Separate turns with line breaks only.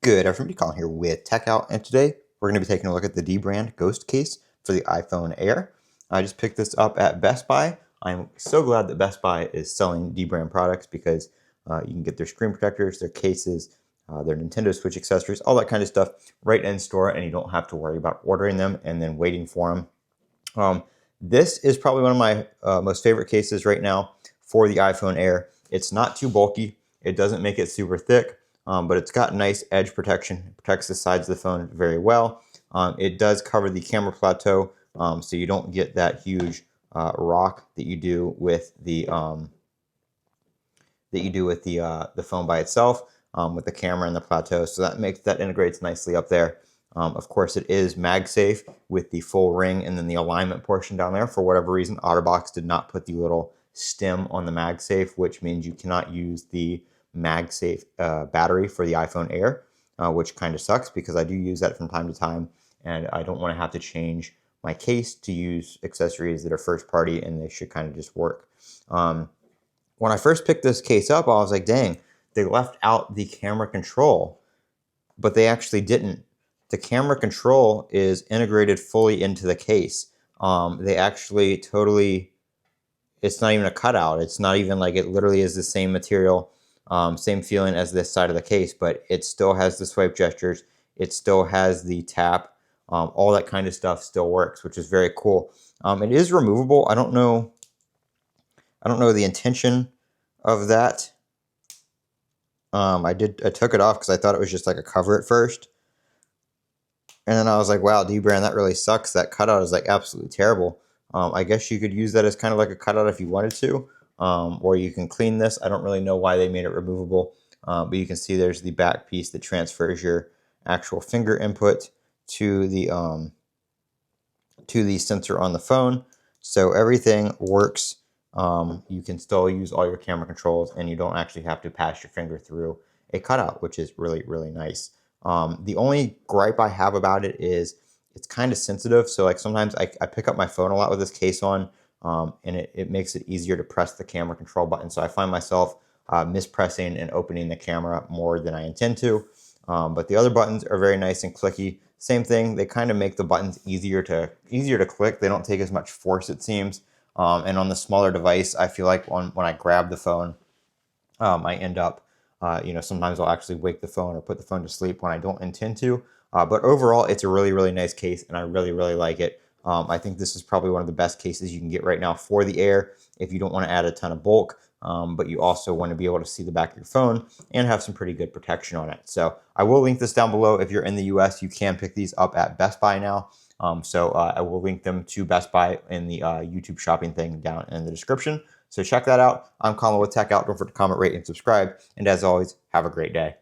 Good afternoon, Colin here with Techout, and today we're going to be taking a look at the dbrand Ghost case for the iPhone Air. I just picked this up at Best Buy. I'm so glad that Best Buy is selling dbrand products because you can get their screen protectors, their cases, their Nintendo Switch accessories, all that kind of stuff right in store, and you don't have to worry about ordering them and then waiting for them. This is probably one of my most favorite cases right now for the iPhone Air. It's not too bulky. It doesn't make it super thick. But it's got nice edge protection. It protects the sides of the phone very well. It does cover the camera plateau, so you don't get that huge rock that you do with the the phone by itself with the camera and the plateau. So that integrates nicely up there. Of course, it is MagSafe with the full ring and then the alignment portion down there. For whatever reason, OtterBox did not put the little stem on the MagSafe, which means you cannot use the MagSafe battery for the iPhone Air, which kind of sucks because I do use that from time to time, and I don't want to have to change my case to use accessories that are first party, and they should kind of just work. When I first picked this case up, I was like, dang, they left out the camera control, but they actually didn't. The camera control is integrated fully into the case. They actually totally, it's not even a cutout. It's not even like, it literally is the same material, same feeling as this side of the case, but it still has the swipe gestures. It still has the tap. All that kind of stuff still works, which is very cool. It is removable. I don't know the intention of that. I took it off because I thought it was just like a cover at first. And then I was like, wow, dbrand, that really sucks. That cutout is like absolutely terrible. I guess you could use that as kind of like a cutout if you wanted to, or you can clean this. I don't really know why they made it removable, but you can see there's the back piece that transfers your actual finger input to the sensor on the phone. So everything works. You can still use all your camera controls, and you don't actually have to pass your finger through a cutout, which is really, really nice. The only gripe I have about it is it's kind of sensitive. So like sometimes I pick up my phone a lot with this case on, and it makes it easier to press the camera control button. So I find myself mispressing and opening the camera more than I intend to. But the other buttons are very nice and clicky. Same thing, they kind of make the buttons easier to click. They don't take as much force, it seems. And on the smaller device, I feel like when I grab the phone, I end up, sometimes I'll actually wake the phone or put the phone to sleep when I don't intend to. But overall, it's a really, really nice case, and I really, really like it. I think this is probably one of the best cases you can get right now for the Air if you don't want to add a ton of bulk, but you also want to be able to see the back of your phone and have some pretty good protection on it. So I will link this down below. If you're in the US, you can pick these up at Best Buy now. I will link them to Best Buy in the YouTube shopping thing down in the description. So check that out. I'm Colin with Techout. Don't forget to comment, rate, and subscribe. And as always, have a great day.